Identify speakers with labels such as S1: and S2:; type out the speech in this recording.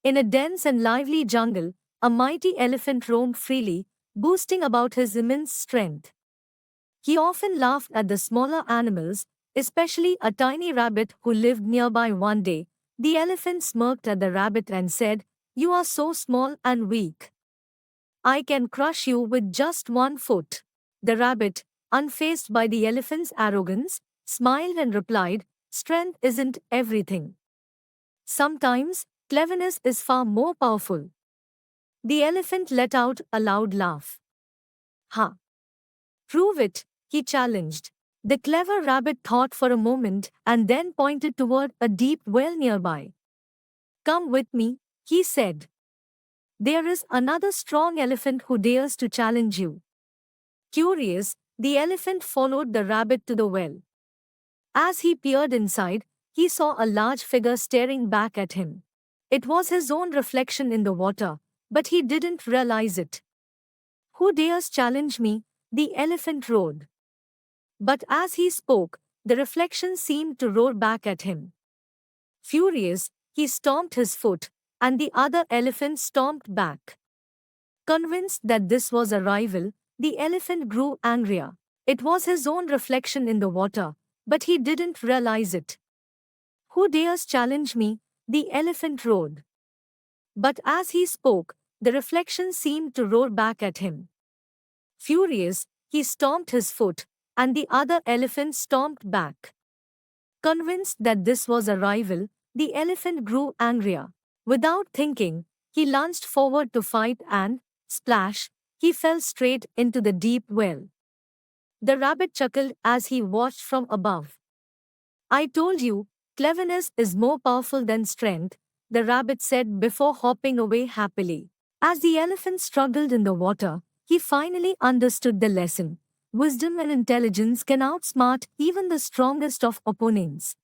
S1: In a dense and lively jungle, a mighty elephant roamed freely, boasting about his immense strength. He often laughed at the smaller animals, especially a tiny rabbit who lived nearby one day. The elephant smirked at the rabbit and said, "You are so small and weak. I can crush you with just one foot." The rabbit, unfazed by the elephant's arrogance, smiled and replied, "Strength isn't everything. Sometimes, cleverness is far more powerful." The elephant let out a loud laugh. "Ha! Prove it," he challenged. The clever rabbit thought for a moment and then pointed toward a deep well nearby. "Come with me," he said. "There is another strong elephant who dares to challenge you." Curious, the elephant followed the rabbit to the well. As he peered inside, he saw a large figure staring back at him. It was his own reflection in the water, but he didn't realize it. "Who dares challenge me?" the elephant roared. But as he spoke, the reflection seemed to roar back at him. Furious, he stomped his foot, and the other elephant stomped back. Convinced that this was a rival, the elephant grew angrier. It was his own reflection in the water, but he didn't realize it. "Who dares challenge me?" the elephant roared. But as he spoke, the reflection seemed to roar back at him. Furious, he stomped his foot, and the other elephant stomped back. Convinced that this was a rival, the elephant grew angrier. Without thinking, he lunged forward to fight and, splash, he fell straight into the deep well. The rabbit chuckled as he watched from above. "I told you, cleverness is more powerful than strength," the rabbit said before hopping away happily. As the elephant struggled in the water, he finally understood the lesson. Wisdom and intelligence can outsmart even the strongest of opponents.